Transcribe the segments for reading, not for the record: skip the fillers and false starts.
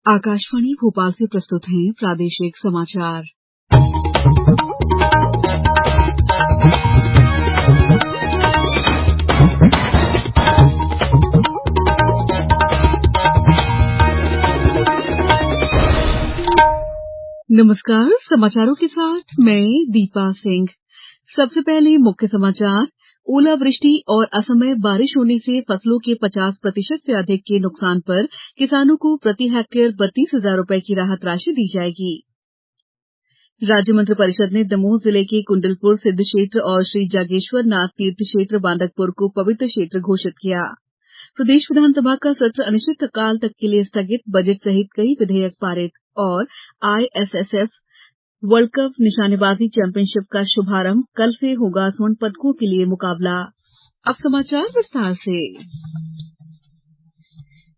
आकाशवाणी भोपाल से प्रस्तुत हैं प्रादेशिक समाचार। नमस्कार, समाचारों के साथ मैं दीपा सिंह। सबसे पहले मुख्य समाचार। ओलावृष्टि और असमय बारिश होने से फसलों के 50% से अधिक के नुकसान पर किसानों को प्रति हेक्टेयर 32,000 रुपए की राहत राशि दी जाएगी। राज्य मंत्रिपरिषद ने दमोह जिले के कुंडलपुर सिद्ध क्षेत्र और श्री जागेश्वर नाथ तीर्थ क्षेत्र बांदकपुर को पवित्र क्षेत्र घोषित किया। प्रदेश विधानसभा का सत्र अनिश्चितकाल तक के लिए स्थगित, बजट सहित कई विधेयक पारित और आईएसएसएफ वर्ल्ड कप निशानेबाजी चैंपियनशिप का शुभारंभ, कल से होगा स्वर्ण पदकों के लिए मुकाबला। अब समाचार विस्तार से।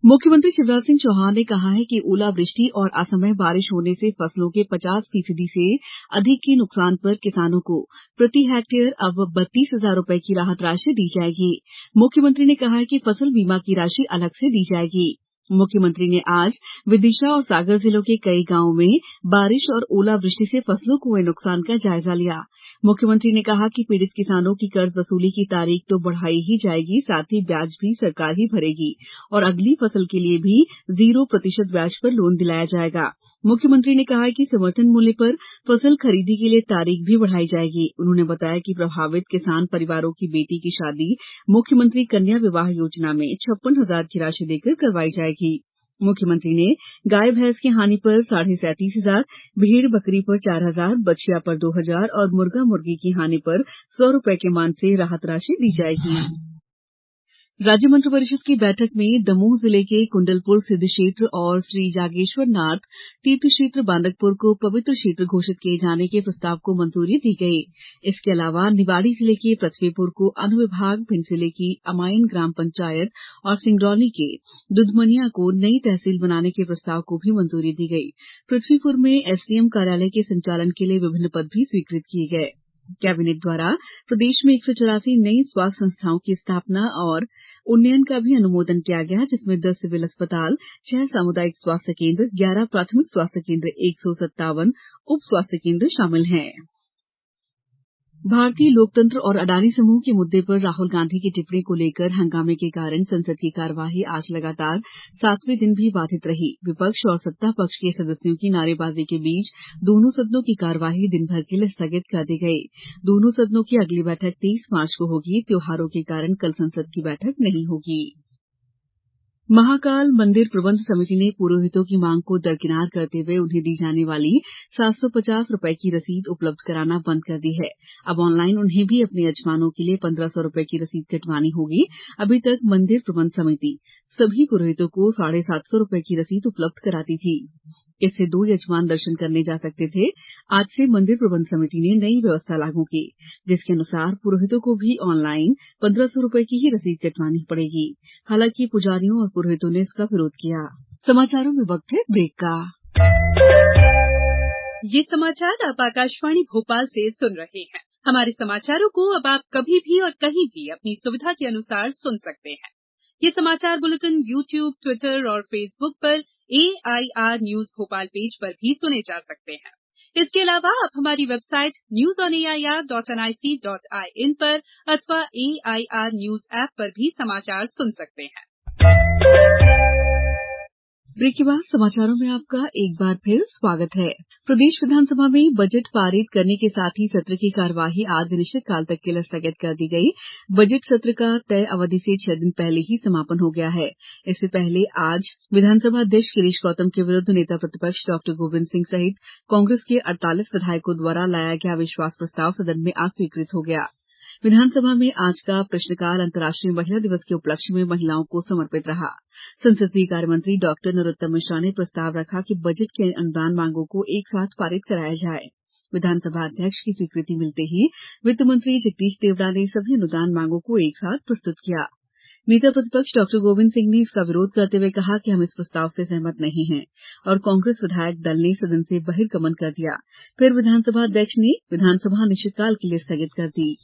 मुख्यमंत्री शिवराज सिंह चौहान ने कहा है कि ओलावृष्टि और असमय बारिश होने से फसलों के 50% से अधिक के नुकसान पर किसानों को प्रति हेक्टेयर अब 32,000 रुपए की राहत राशि दी जाएगी। मुख्यमंत्री ने कहा है कि फसल बीमा की राशि अलग से दी जाएगी। मुख्यमंत्री ने आज विदिशा और सागर जिलों के कई गांवों में बारिश और ओलावृष्टि से फसलों को हुए नुकसान का जायजा लिया। मुख्यमंत्री ने कहा कि पीड़ित किसानों की कर्ज वसूली की तारीख तो बढ़ाई ही जाएगी, साथ ही ब्याज भी सरकार ही भरेगी और अगली फसल के लिए भी 0% ब्याज पर लोन दिलाया जाएगा। मुख्यमंत्री ने कहा कि समर्थन मूल्य पर फसल खरीदी के लिए तारीख भी बढ़ाई जाएगी। उन्होंने बताया कि प्रभावित किसान परिवारों की बेटी की शादी मुख्यमंत्री कन्या विवाह योजना में 56,000 की राशि देकर करवाई जाएगी। मुख्यमंत्री ने गाय भैंस की हानि पर 37,500, भेड़ बकरी पर 4,000, बछिया पर 2,000 और मुर्गा मुर्गी की हानि पर 100 रुपए के मान से राहत राशि दी जाएगी। राज्य मंत्रिपरिषद की बैठक में दमोह जिले के कुंडलपुर सिद्ध क्षेत्र और श्री जागेश्वर नाथ तीर्थ क्षेत्र बांदकपुर को पवित्र क्षेत्र घोषित किए जाने के प्रस्ताव को मंजूरी दी गई। इसके अलावा निवाड़ी जिले के पृथ्वीपुर को अनुविभाग, भिंड जिले की अमाइन ग्राम पंचायत और सिंगरौली के दुधमनिया को नई तहसील बनाने के प्रस्ताव को भी मंजूरी दी गई। पृथ्वीपुर में एसडीएम कार्यालय के संचालन के लिए विभिन्न पद भी स्वीकृत किए गए। कैबिनेट द्वारा प्रदेश में 184 नई स्वास्थ्य संस्थाओं की स्थापना और उन्नयन का भी अनुमोदन किया गया, जिसमें 10 सिविल अस्पताल, 6 सामुदायिक स्वास्थ्य केंद्र, 11 प्राथमिक स्वास्थ्य केंद्र, 157 उप स्वास्थ्य केंद्र शामिल हैं। भारतीय लोकतंत्र और अडानी समूह के मुद्दे पर राहुल गांधी की टिप्पणी को लेकर हंगामे के कारण संसद की कार्यवाही आज लगातार 7वें दिन भी बाधित रही। विपक्ष और सत्ता पक्ष के सदस्यों की नारेबाजी के बीच दोनों सदनों की कार्यवाही दिन भर के लिए स्थगित कर दी गई। दोनों सदनों की अगली बैठक 23 मार्च को होगी। त्योहारों के कारण कल संसद की बैठक नहीं होगी। महाकाल मंदिर प्रबंध समिति ने पुरोहितों की मांग को दरकिनार करते हुए उन्हें दी जाने वाली 750 रुपए की रसीद उपलब्ध कराना बंद कर दी है। अब ऑनलाइन उन्हें भी अपने यजमानों के लिए 1,500 रुपए की रसीद कटवानी होगी। अभी तक मंदिर प्रबंध समिति सभी पुरोहितों को 750 रुपए की रसीद उपलब्ध कराती थी। इससे 2 यजमान दर्शन करने जा सकते थे। आज से मंदिर प्रबंध समिति ने नई व्यवस्था लागू की, जिसके अनुसार पुरोहितों को भी ऑनलाइन 1,500 रुपए की ही रसीद कटवानी पड़ेगी। हालांकि पुजारियों और पुरोहितों ने इसका विरोध किया। समाचारों में वक्त है ब्रेक का। ये समाचार आप आकाशवाणी भोपाल से सुन रहे हैं। हमारे समाचारों को अब आप कभी भी और कहीं भी अपनी सुविधा के अनुसार सुन सकते हैं। ये समाचार बुलेटिन YouTube, ट्विटर और फेसबुक पर AIR न्यूज भोपाल पेज पर भी सुने जा सकते हैं। इसके अलावा आप हमारी वेबसाइट newsonair.nic.in पर अथवा AIR न्यूज ऐप पर भी समाचार सुन सकते हैं। ब्रेक के बाद समाचारों में आपका एक बार फिर स्वागत है। प्रदेश विधानसभा में बजट पारित करने के साथ ही सत्र की कार्यवाही आज अनिश्चितकाल तक के लिए स्थगित कर दी गई। बजट सत्र का तय अवधि से 6 दिन पहले ही समापन हो गया है। इससे पहले आज विधानसभा अध्यक्ष गिरीश गौतम के विरुद्ध नेता प्रतिपक्ष डॉ गोविंद सिंह सहित कांग्रेस के 48 विधायकों द्वारा लाया गया अविश्वास प्रस्ताव सदन में अस्वीकृत हो गया। विधानसभा में आज का प्रश्नकाल अंतर्राष्ट्रीय महिला दिवस के उपलक्ष्य में महिलाओं को समर्पित रहा। संसदीय कार्य मंत्री डॉ नरोत्तम मिश्रा ने प्रस्ताव रखा कि बजट की अनुदान मांगों को एक साथ पारित कराया जाए। विधानसभा अध्यक्ष की स्वीकृति मिलते ही वित्त मंत्री जगदीश देवड़ा ने सभी अनुदान मांगों को एक साथ प्रस्तुत किया। नेता प्रतिपक्ष डॉ गोविंद सिंह ने इसका विरोध करते हुए कहा कि हम इस प्रस्ताव से सहमत नहीं हैं और कांग्रेस विधायक दल ने सदन से बहिर्गमन कर दिया। फिर विधानसभा अध्यक्ष ने विधानसभा अनिश्चितकाल के लिए स्थगित कर दी।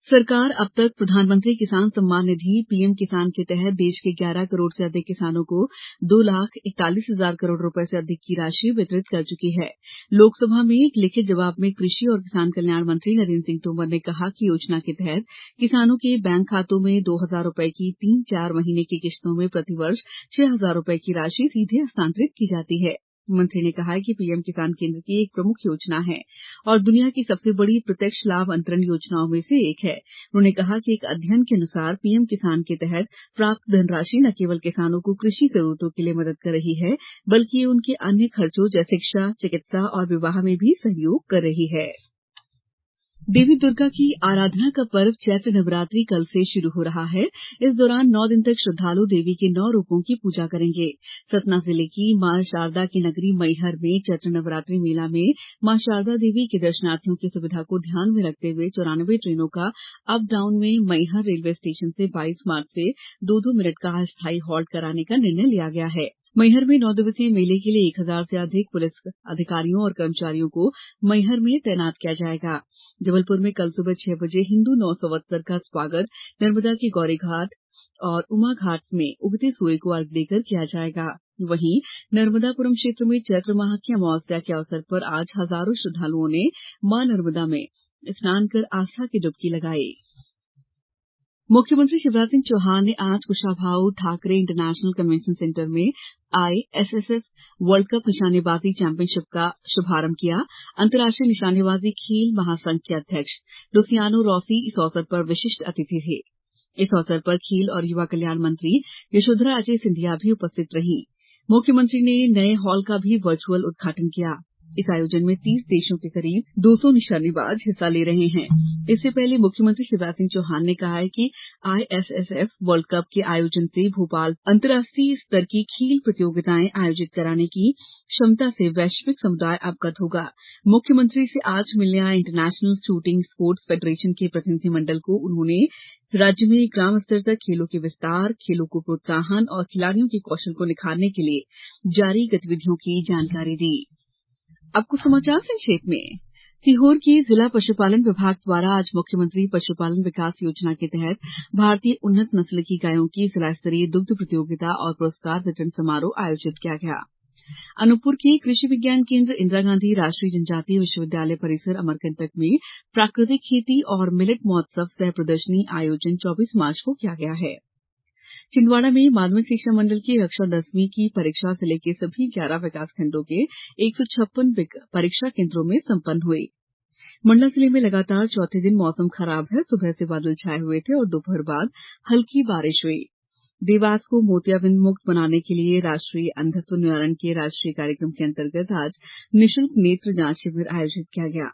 सरकार अब तक प्रधानमंत्री किसान सम्मान निधि पीएम किसान के तहत देश के 11 करोड़ से अधिक किसानों को 2,41,000 करोड़ रुपए से अधिक की राशि वितरित कर चुकी है। लोकसभा में एक लिखित जवाब में कृषि और किसान कल्याण मंत्री नरेंद्र सिंह तोमर ने कहा कि योजना के तहत किसानों के बैंक खातों में 2,000 रुपए की 3-4 महीने की किश्तों में प्रतिवर्ष 6,000 रुपए की राशि सीधे हस्तांतरित की जाती है। मंत्री ने कहा कि पीएम किसान केंद्र की एक प्रमुख योजना है और दुनिया की सबसे बड़ी प्रत्यक्ष लाभ अंतरण योजनाओं में से एक है। उन्होंने कहा कि एक अध्ययन के अनुसार पीएम किसान के तहत प्राप्त धनराशि न केवल किसानों को कृषि जरूरतों के लिए मदद कर रही है, बल्कि ये उनके अन्य खर्चों जैसे शिक्षा, चिकित्सा और विवाह में भी सहयोग कर रही है। देवी दुर्गा की आराधना का पर्व चैत्र नवरात्रि कल से शुरू हो रहा है। इस दौरान 9 दिन तक श्रद्धालु देवी के 9 रूपों की पूजा करेंगे। सतना जिले की मां शारदा की नगरी मैहर में चैत्र नवरात्रि मेला में मां शारदा देवी के दर्शनार्थियों की सुविधा को ध्यान में रखते हुए 94 ट्रेनों का अप डाउन में मैहर रेलवे स्टेशन से 22 मार्च से 2-2 मिनट का अस्थायी हॉल्ट कराने का निर्णय लिया गया है। मैहर में 9 दिवसीय मेले के लिए 1,000 से अधिक पुलिस अधिकारियों और कर्मचारियों को मैहर में तैनात किया जाएगा। जबलपुर में कल सुबह 6 बजे हिंदू नव संवत्सर का स्वागत नर्मदा के गौरी घाट और उमा घाट में उगते सूर्य को अर्घ्य देकर किया जाएगा। वहीं नर्मदापुरम क्षेत्र में चैत्र माह की अमावस्या के अवसर पर आज हजारों श्रद्धालुओं ने मां नर्मदा में स्नान कर आस्था की डुबकी लगाई। मुख्यमंत्री शिवराज सिंह चौहान ने आज Kushabhau Thackeray international convention centre में आईएसएसएफ वर्ल्ड कप निशानेबाजी चैंपियनशिप का शुभारंभ किया। अंतर्राष्ट्रीय निशानेबाजी खेल महासंघ के अध्यक्ष लुसियानो रॉसी इस अवसर पर विशिष्ट अतिथि थे। इस अवसर पर खेल और युवा कल्याण मंत्री यशोधरा राजे सिंधिया भी उपस्थित रहीं। मुख्यमंत्री ने नए हॉल का भी वर्चुअल उद्घाटन किया। इस आयोजन में 30 देशों के करीब 200 निशानेबाज हिस्सा ले रहे हैं। इससे पहले मुख्यमंत्री शिवराज सिंह चौहान ने कहा है कि आईएसएसएफ वर्ल्ड कप के आयोजन से भोपाल अंतर्राष्ट्रीय स्तर की खेल प्रतियोगिताएं आयोजित कराने की क्षमता से वैश्विक समुदाय अवगत होगा। मुख्यमंत्री से आज मिलने आए इंटरनेशनल शूटिंग स्पोर्ट्स फेडरेशन के प्रतिनिधिमंडल को उन्होंने राज्य में ग्राम स्तर तक खेलों के विस्तार, खेलों को प्रोत्साहन और खिलाड़ियों के कौशल को निखारने के लिए जारी गतिविधियों की जानकारी दी। अब कुछ समाचार संक्षेप में। सीहोर की जिला पशुपालन विभाग द्वारा आज मुख्यमंत्री पशुपालन विकास योजना के तहत भारतीय उन्नत नस्ल की गायों की जिला स्तरीय दुग्ध प्रतियोगिता और पुरस्कार वितरण समारोह आयोजित किया गया। अनूपपुर के कृषि विज्ञान केंद्र इंदिरा गांधी राष्ट्रीय जनजातीय विश्वविद्यालय परिसर अमरकंटक में प्राकृतिक खेती और मिलेट महोत्सव सह प्रदर्शनी आयोजन 24 मार्च को किया गया है। छिंदवाड़ा में माध्यमिक शिक्षा मंडल की कक्षा 10वीं की परीक्षा जिले के सभी 11 विकासखंडों के 156 परीक्षा केंद्रों में संपन्न हुई। मंडला जिले में लगातार चौथे दिन मौसम खराब है। सुबह से बादल छाए हुए थे और दोपहर बाद हल्की बारिश हुई। देवास को मोतियाबिंद मुक्त बनाने के लिए राष्ट्रीय अंधत्व निवारण के राष्ट्रीय कार्यक्रम के अंतर्गत आज निःशुल्क नेत्र जांच शिविर आयोजित किया गया।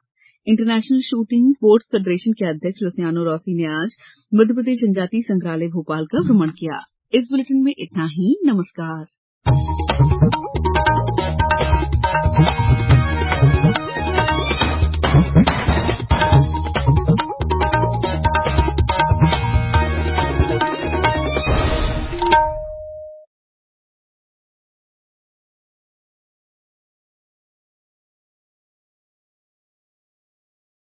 इंटरनेशनल शूटिंग स्पोर्ट्स फेडरेशन के अध्यक्ष लुसियानो रॉसी ने आज मध्यप्रदेश जनजातीय संग्रहालय भोपाल का भ्रमण किया। इस बुलेटिन में इतना ही। नमस्कार।